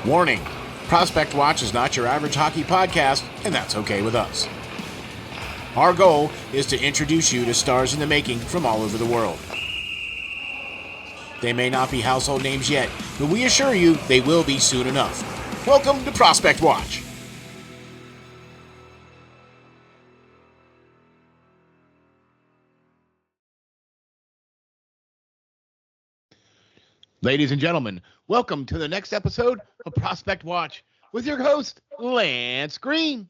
Warning, Prospect Watch is not your average hockey podcast, and that's okay with us. Our goal is to introduce you to stars in the making from all over the world. They may not be household names yet, but we assure you they will be soon enough. Welcome to Prospect Watch. Ladies and gentlemen, welcome to the next episode of Prospect Watch with your host, Lance Green.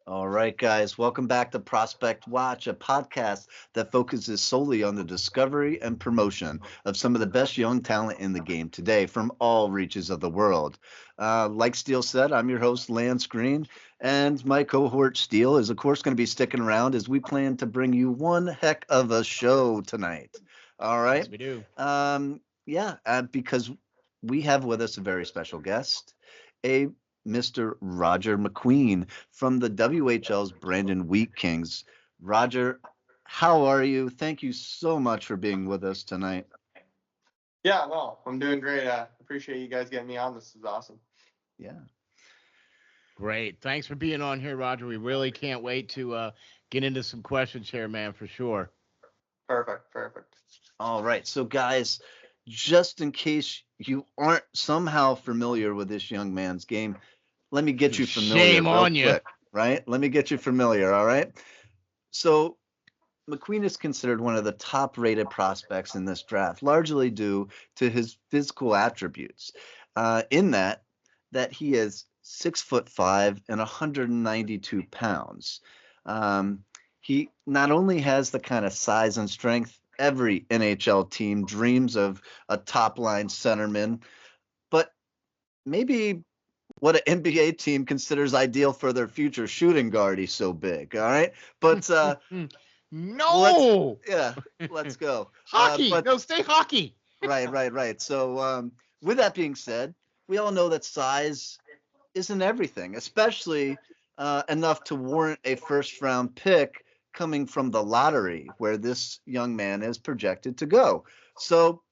All right, guys, welcome back to Prospect Watch, a podcast that focuses solely on the discovery and promotion of some of the best young talent in the game today from all reaches of the world. Like Steel said, I'm your host, Lance Green, and my cohort, Steel, is, of course, going to be sticking around as we plan to bring you one heck of a show tonight. All right? Yes, we do. Because we have with us a very special guest, a Mr. Roger McQueen from the WHL's Brandon Wheat Kings. Roger, how are you? Thank you so much for being with us tonight. Yeah, no, I'm doing great. I appreciate you guys getting me on. This is awesome. Yeah. Great. Thanks for being on here, Roger. We really can't wait to get into some questions here, man, for sure. Perfect. All right. So, guys, just in case you aren't somehow familiar with this young man's game, let me get you familiar. Shame on you. Quick, right? Let me get you familiar, all right? So, McQueen is considered one of the top-rated prospects in this draft, largely due to his physical attributes. In that he is 6'5" and 192 pounds. He not only has the kind of size and strength every NHL team dreams of, a top-line centerman, but maybe what an NBA team considers ideal for their future shooting guard. He's so big, all right? But no, let's go. hockey. No, stay hockey. Right. So with that being said, we all know that size isn't everything, especially enough to warrant a first-round pick coming from the lottery, where this young man is projected to go. So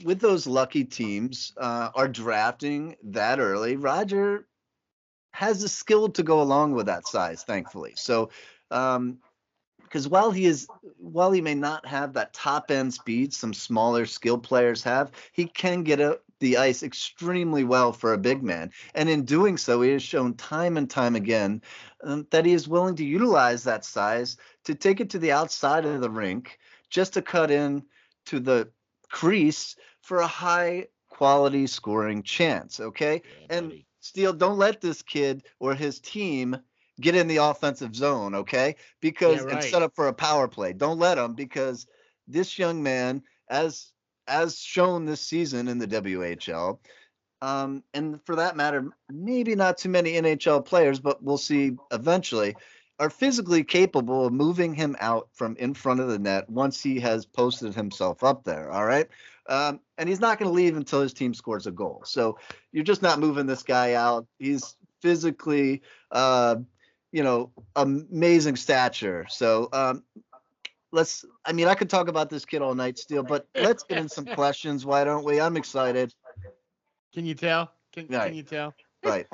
with those lucky teams are drafting that early, Roger has the skill to go along with that size, thankfully. So because while he may not have that top end speed some smaller skilled players have, he can get the ice extremely well for a big man. And in doing so, he has shown time and time again that he is willing to utilize that size to take it to the outside of the rink just to cut in to the crease for a high quality scoring chance. Okay. Yeah, and buddy. Steele, don't let this kid or his team get in the offensive zone, okay? Because Yeah, right. and set up for a power play. Don't let him, because this young man, as shown this season in the WHL, and for that matter, maybe not too many NHL players, but we'll see eventually, are physically capable of moving him out from in front of the net once he has posted himself up there, all right? And he's not going to leave until his team scores a goal. So you're just not moving this guy out. He's physically, amazing stature. So I could talk about this kid all night, Steele, but let's get in some questions. Why don't we? I'm excited. Can you tell? Can Right. you tell? Right.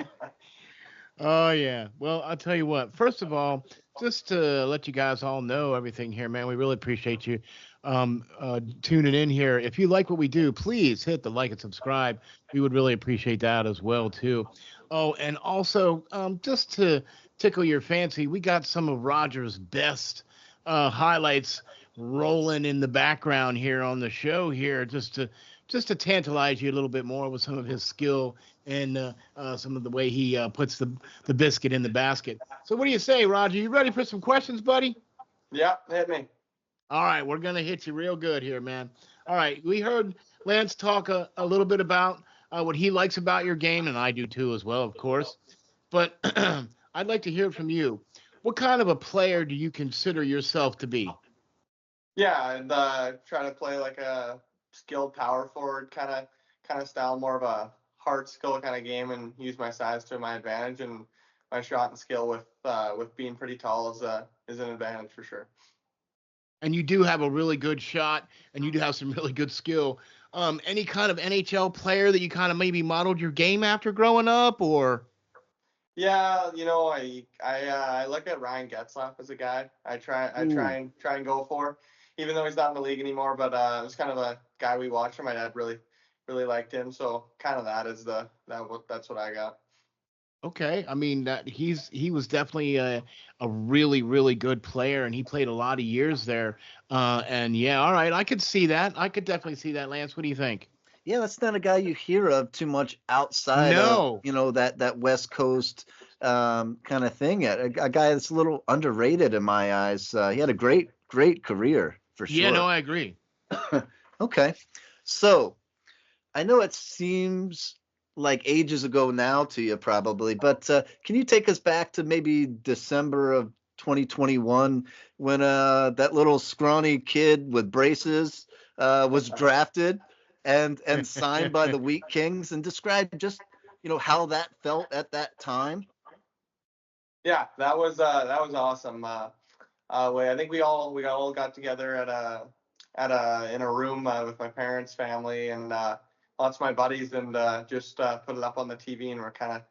Oh, yeah. Well, I'll tell you what. First of all, just to let you guys all know everything here, man, we really appreciate you tuning in here. If you like what we do, please hit the like and subscribe. We would really appreciate that as well, too. Oh, and also, just to tickle your fancy, we got some of Roger's best highlights rolling in the background here on the show here, just to tantalize you a little bit more with some of his skill and some of the way he puts the biscuit in the basket. So what do you say, Roger? You ready for some questions, buddy? Yeah, hit me. All right, we're going to hit you real good here, man. All right, we heard Lance talk a little bit about what he likes about your game, and I do too as well, of course. But I'd like to hear from you. What kind of a player do you consider yourself to be? Yeah, and try to play like a skilled power forward kind of style, more of a hard skill kind of game, and use my size to my advantage, and my shot and skill with being pretty tall is an advantage for sure. And you do have a really good shot, and you do have some really good skill. any kind of NHL player that you kind of maybe modeled your game after growing up, or? Yeah, I look at Ryan Getzlaf as a guy. I Ooh. try and go for, even though he's not in the league anymore. But it was kind of a guy we watched, and my dad really liked him. So kind of that's what I got. Okay, I mean that he was definitely a really really good player, and he played a lot of years there. And yeah, all right, I could see that. I could definitely see that, Lance. What do you think? Yeah, that's not a guy you hear of too much outside of, No. that West Coast kind of thing. A guy that's a little underrated in my eyes. He had a great career for Yeah, no, sure. I agree. Okay, so I know it seems like ages ago now to you probably, but can you take us back to maybe December of 2021 when that little scrawny kid with braces was drafted and signed by the Wheat Kings, and describe just how that felt at that time? Yeah, that was awesome. I think we all got together at a in a room with my parents' family and lots of my buddies and just put it up on the TV and we're kind of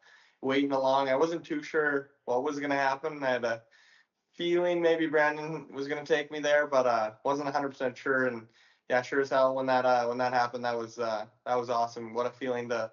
waiting along. I wasn't too sure what was gonna happen. I had a feeling maybe Brandon was gonna take me there, but wasn't 100% sure. And yeah, sure as hell when that happened, that was awesome. What a feeling to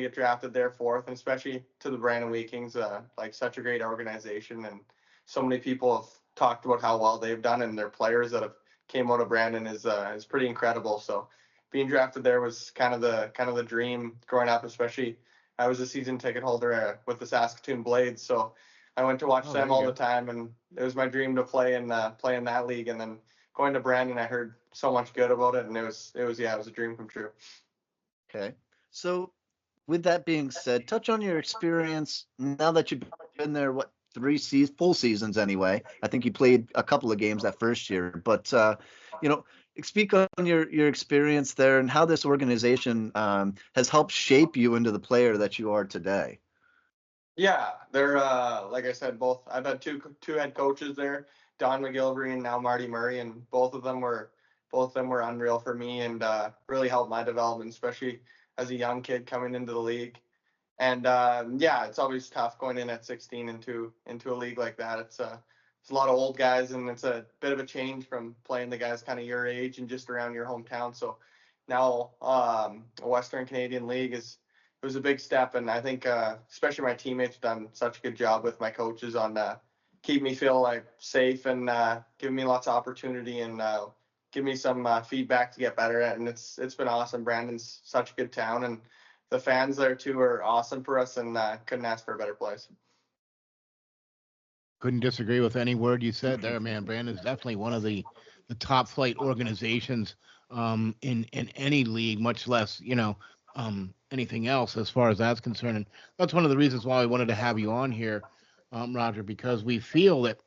get drafted there fourth, and especially to the Brandon Wheat Kings, like such a great organization, and so many people have talked about how well they've done, and their players that have came out of Brandon is pretty incredible. So being drafted there was kind of the dream growing up, especially I was a season ticket holder with the Saskatoon Blades, so I went to watch Oh, there them you all the go. time, and it was my dream to play in that league. And then going to Brandon, I heard so much good about it, and it was a dream come true. Okay, so with that being said, touch on your experience now that you've been there, what, full seasons anyway. I think you played a couple of games that first year, but you know, speak on your experience there and how this organization has helped shape you into the player that you are today. Yeah, they're like I said, both I've had two head coaches there, Don McGilvery and now Marty Murray, and both of them were unreal for me and really helped my development, especially as a young kid coming into the league. And yeah, it's always tough going in at 16 into a league like that. It's a lot of old guys, and it's a bit of a change from playing the guys kind of your age and just around your hometown. So now a Western Canadian League is it was a big step, and I think especially my teammates done such a good job with my coaches on keep me feel like safe and giving me lots of opportunity and give me some feedback to get better at. And it's been awesome. Brandon's such a good town, and the fans there too are awesome for us, and couldn't ask for a better place. Couldn't disagree with any word you said there, man. Brandon's definitely one of the top flight organizations in any league, much less anything else as far as that's concerned. And that's one of the reasons why we wanted to have you on here, Roger, because we feel that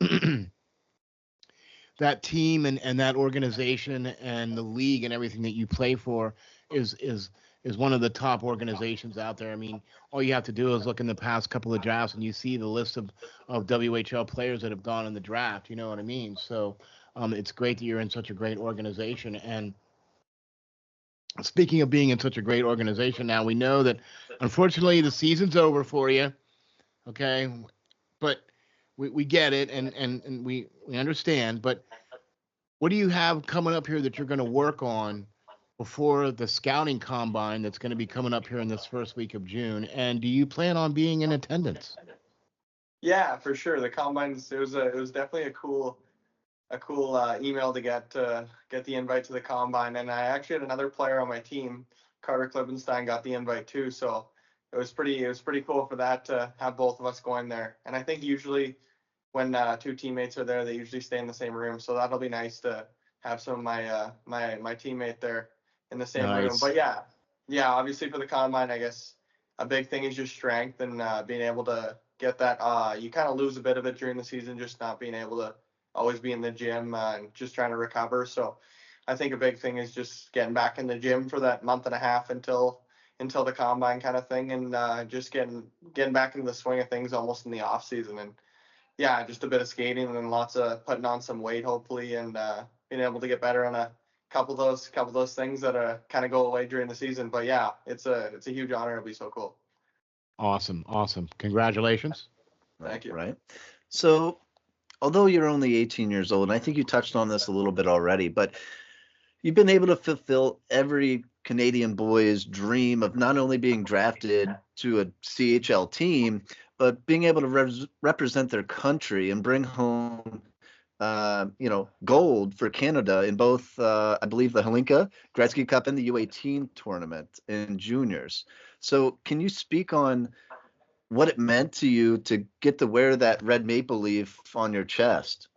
that team and that organization and the league and everything that you play for is one of the top organizations out there. I mean, all you have to do is look in the past couple of drafts and you see the list of WHL players that have gone in the draft. You know what I mean? So it's great that you're in such a great organization. And speaking of being in such a great organization, now we know that unfortunately the season's over for you. Okay, but we get it and we understand, but what do you have coming up here that you're going to work on before the scouting combine that's going to be coming up here in this first week of June? And do you plan on being in attendance? Yeah, for sure. The combines it was definitely a cool email to get the invite to the combine, and I actually had another player on my team, Carter Klippenstein, got the invite too. So it was pretty cool for that to have both of us going there. And I think usually when two teammates are there, they usually stay in the same room. So that'll be nice to have some of my teammate there in the same room. Nice. But yeah, yeah, obviously for the combine, I guess a big thing is just strength and being able to get that. You kind of lose a bit of it during the season, just not being able to always be in the gym and just trying to recover. So I think a big thing is just getting back in the gym for that month and a half until the combine kind of thing, and just getting back into the swing of things almost in the off season. And yeah, just a bit of skating and then lots of putting on some weight hopefully, and being able to get better on a couple of those things that kind of go away during the season. But yeah, it's a huge honor. It'll be so cool. Awesome. Congratulations. Thank you. Right. So, although you're only 18 years old, and I think you touched on this a little bit already, but you've been able to fulfill every Canadian boy's dream of not only being drafted to a CHL team, but being able to represent their country and bring home, gold for Canada in both, I believe, the Hlinka Gretzky Cup and the U18 tournament in juniors. So, can you speak on what it meant to you to get to wear that red maple leaf on your chest?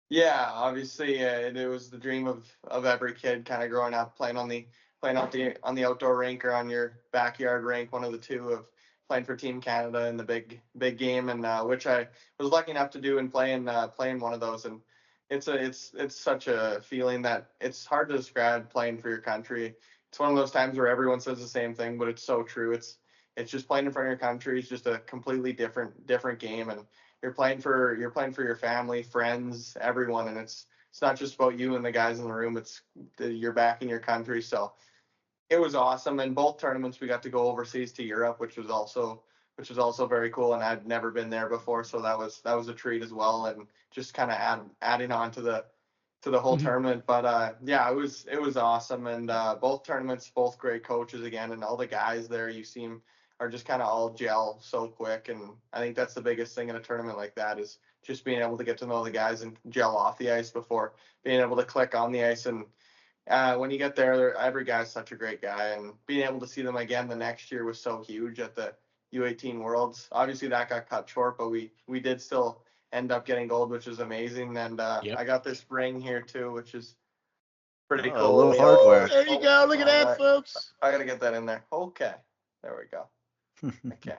Yeah, obviously, it was the dream of every kid kind of growing up playing out on the outdoor rink or on your backyard rink, one of the two, of playing for Team Canada in the big game, and which I was lucky enough to do and playing one of those. And it's such a feeling that it's hard to describe, playing for your country. It's one of those times where everyone says the same thing, but it's so true. It's just playing in front of your country. It's just a completely different game, and you're playing for your family, friends, everyone, and it's not just about you and the guys in the room. You're backing your country. So it was awesome. And both tournaments we got to go overseas to Europe, which was also very cool. And I'd never been there before, so that was a treat as well. And just kind of adding on to the whole tournament. But yeah, it was awesome. And both tournaments, both great coaches again, and all the guys there you seem are just kind of all gel so quick. And I think that's the biggest thing in a tournament like that, is just being able to get to know the guys and gel off the ice before being able to click on the ice. And when you get there, every guy's such a great guy, and being able to see them again the next year was so huge at the U18 Worlds. Obviously that got cut short, but we did still end up getting gold, which is amazing. And Yep. I got this ring here too, which is pretty A cool. little hardware. There you go. Look at that, folks. I gotta get that in there. Okay, there we go. Okay.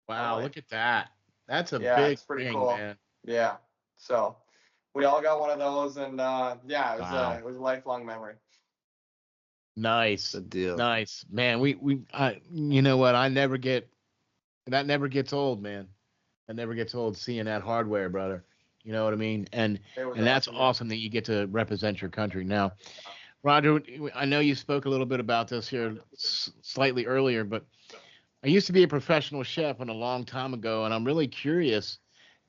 Wow, Alright. look at that. That's a Yeah, big it's pretty ring, cool. man. Yeah. So we all got one of those, and yeah, Wow. it was a lifelong memory. Nice. Good deal. Nice. Man, you know what? That never gets old, man. That never gets old, seeing that hardware, brother. You know what I mean? And It was that's awesome. awesome that you get to represent your country. Now, Roger, I know you spoke a little bit about this here slightly earlier, but I used to be a professional chef a long time ago, and I'm really curious.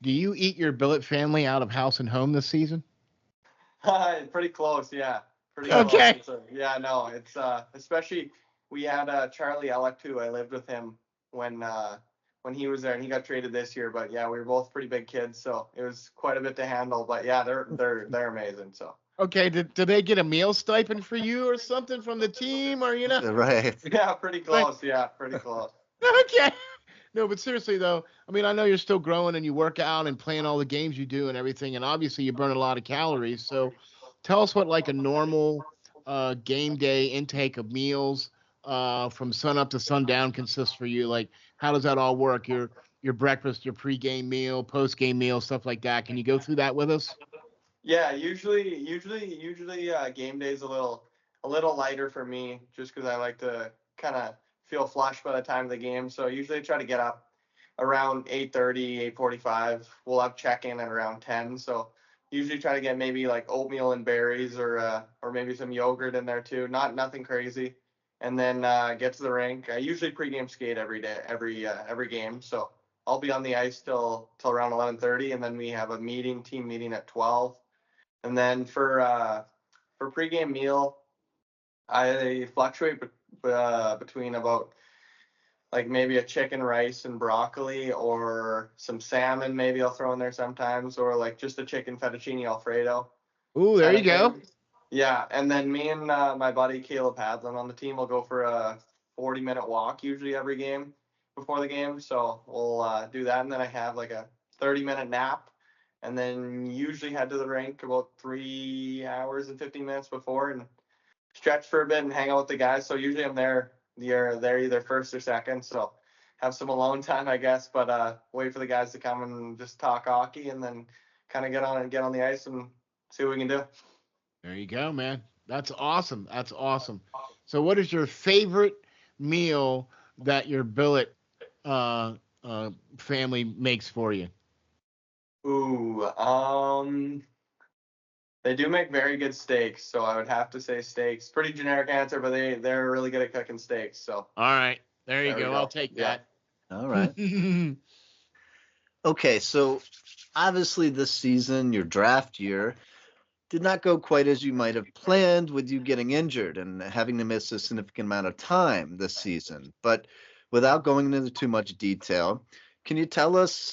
Do you eat your billet family out of house and home this season? Pretty close, yeah. Pretty Okay. close. Yeah, no, it's especially we had Charlie Ellick too. I lived with him when he was there, and he got traded this year. But yeah, we were both pretty big kids, so it was quite a bit to handle. But yeah, they're amazing. So Okay, did they get a meal stipend for you or something from the team, or Right. yeah, pretty close. Yeah, pretty close. Okay. No, but seriously though, I mean, I know you're still growing and you work out and playing all the games you do and everything, and obviously you burn a lot of calories. So tell us what like a normal game day intake of meals from sun up to sundown consists for you. Like, how does that all work? Your breakfast, your pregame meal, postgame meal, stuff like that. Can you go through that with us? Yeah, usually game day's a little lighter for me, just because I like to kind of feel flushed by the time of the game. So usually I try to get up around 8:30, 8:45. We'll have check-in at around 10. So usually try to get maybe like oatmeal and berries, or maybe some yogurt in there too. Nothing crazy. And then get to the rink. I usually pregame skate every day, every game. So I'll be on the ice till around 11:30, and then we have a team meeting at 12. And then for pregame meal, I fluctuate between about like maybe a chicken, rice, and broccoli, or some salmon maybe I'll throw in there sometimes, or like just a chicken fettuccine Alfredo Ooh, there kind you of go. thing. Yeah, and then me and my buddy Caleb Hadlin on the team will go for a 40-minute walk usually every game before the game. So we'll do that, and then I have like a 30-minute nap, and then usually head to the rink about 3 hours and 15 minutes before, and stretch for a bit and hang out with the guys. So usually I'm there. You're there either first or second. So have some alone time, I guess. But wait for the guys to come and just talk hockey, and then kind of get on the ice and see what we can do. There you go, man. That's awesome. That's awesome. So, what is your favorite meal that your billet uh, family makes for you? Ooh, They do make very good steaks, so I would have to say steaks. Pretty generic answer, but they're really good at cooking steaks. So All right. There you there we go. go. I'll take Yeah. that. All right. Okay, so obviously this season, your draft year, did not go quite as you might have planned with you getting injured and having to miss a significant amount of time this season. But without going into too much detail, can you tell us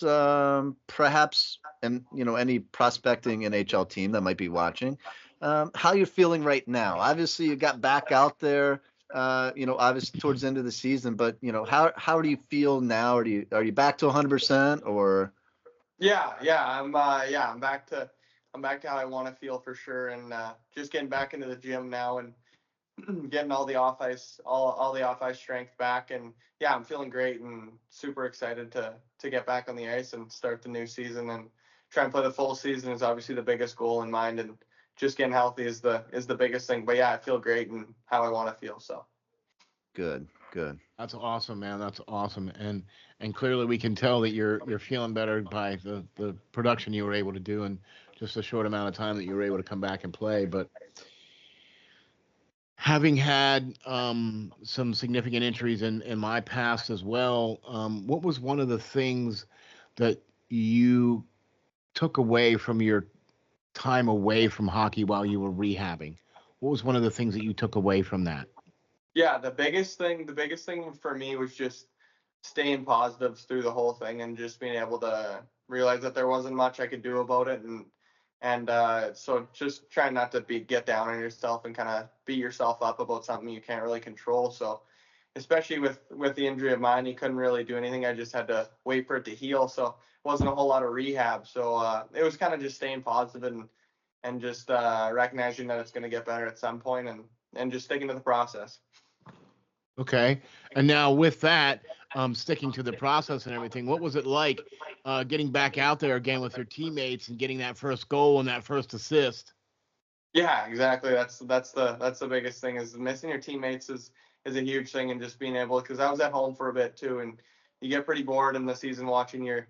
perhaps, and any prospecting NHL team that might be watching, how you're feeling right now? Obviously, you got back out there, obviously towards the end of the season, but how do you feel now? Are you back to 100% or? Yeah, I'm back to how I want to feel for sure, and just getting back into the gym now and getting all the all the off ice strength back, and yeah, I'm feeling great and super excited to get back on the ice and start the new season and try and play the full season is obviously the biggest goal in mind, and just getting healthy is the biggest thing. But yeah, I feel great and how I want to feel. So Good, good. That's awesome, man. That's awesome. And clearly we can tell that you're feeling better by the production you were able to do in just a short amount of time that you were able to come back and play. But having had some significant injuries in my past as well, what was one of the things that you took away from your time away from hockey while you were rehabbing? What was one of the things that you took away from that? yeah, the biggest thing for me was just staying positive through the whole thing and just being able to realize that there wasn't much I could do about it, and so just trying not to get down on yourself and kind of beat yourself up about something you can't really control. So especially with the injury of mine, he couldn't really do anything. I just had to wait for it to heal. So it wasn't a whole lot of rehab. So it was kind of just staying positive and just recognizing that it's going to get better at some point and just sticking to the process. Okay. And now with that, sticking to the process and everything, what was it like getting back out there again with your teammates and getting that first goal and that first assist? Yeah, exactly. That's the biggest thing is missing your teammates is a huge thing, and just being able, because I was at home for a bit too, and you get pretty bored in the season watching your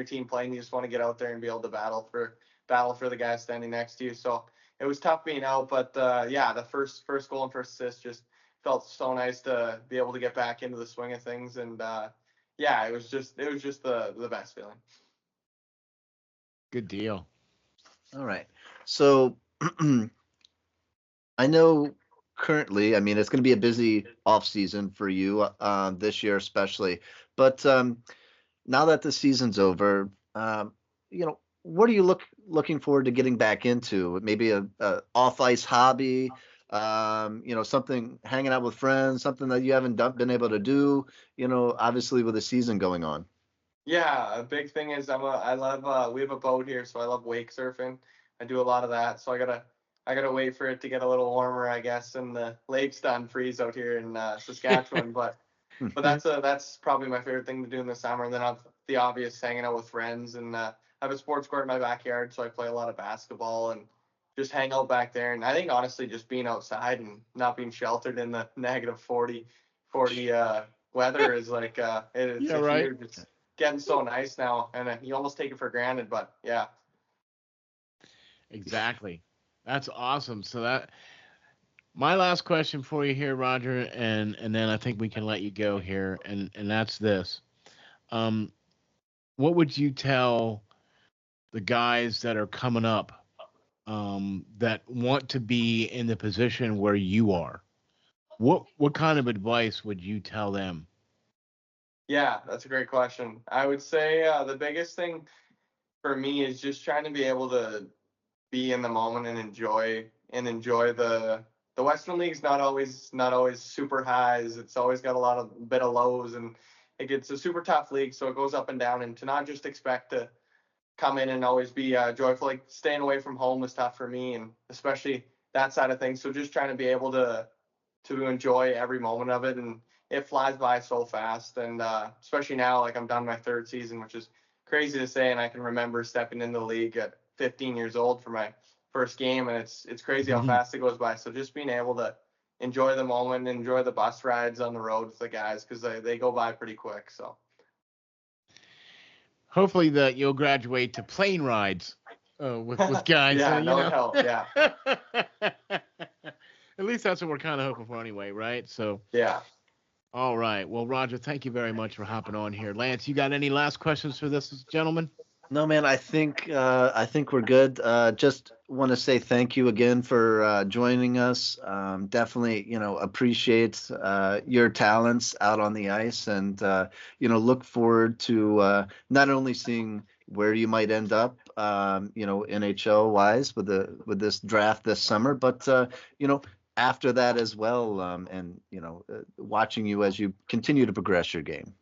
team play, and you just want to get out there and be able to battle for the guy standing next to you. So it was tough being out, but yeah, the first goal and first assist just felt so nice to be able to get back into the swing of things, and yeah, it was just the best feeling. Good deal. All right. So I know currently, I mean, it's going to be a busy off season for you this year, especially. But now that the season's over, what are you looking forward to getting back into? Maybe a off ice hobby, something hanging out with friends, something that you haven't been able to do. Obviously with the season going on. Yeah, a big thing is I love we have a boat here, so I love wake surfing. I do a lot of that, so I gotta wait for it to get a little warmer, I guess, and the lake's done freeze out here in Saskatchewan. But that's probably my favorite thing to do in the summer. And then I've the obvious hanging out with friends, and I have a sports court in my backyard, so I play a lot of basketball and just hang out back there. And I think honestly, just being outside and not being sheltered in the negative 40 weather is like it's Yeah, a right. huge. It's getting so nice now, and you almost take it for granted. But yeah. Exactly. That's awesome. So that my last question for you here, Roger, and then I think we can let you go here, and that's this. Um, what would you tell the guys that are coming up that want to be in the position where you are? What kind of advice would you tell them? Yeah, that's a great question. I would say the biggest thing for me is just trying to be able to be in the moment and enjoy the Western League's not always super highs. It's always got a lot of bit of lows, and it gets a super tough league, so it goes up and down. And to not just expect to come in and always be joyful, like staying away from home was tough for me, and especially that side of things. So just trying to be able to enjoy every moment of it, and it flies by so fast. And especially now, like I'm done my third season, which is crazy to say, and I can remember stepping into the league at 15 years old for my first game, and it's crazy how fast it goes by. So just being able to enjoy the moment, enjoy the bus rides on the road with the guys, because they go by pretty quick. So Hopefully that you'll graduate to plane rides. with guys. Yeah, you no know. help. Yeah. At least that's what we're kind of hoping for anyway, right? So, Yeah. all right. Well, Roger, thank you very much for hopping on here. Lance, you got any last questions for this gentleman? No, man, I think we're good. Just want to say thank you again for joining us. Definitely, appreciate your talents out on the ice, and look forward to not only seeing where you might end up, NHL wise with this draft this summer, but after that as well, and watching you as you continue to progress your game.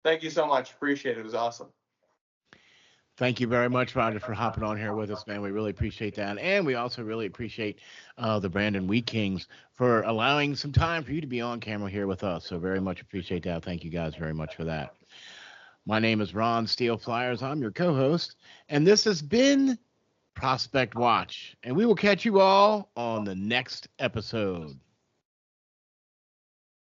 Thank you so much. Appreciate it. It was awesome. Thank you very much, Roger, for hopping on here with us, man. We really appreciate that. And we also really appreciate the Brandon Wheat Kings for allowing some time for you to be on camera here with us. So very much appreciate that. Thank you guys very much for that. My name is Ron SteelFlyers. I'm your co-host. And this has been Prospect Watch. And we will catch you all on the next episode.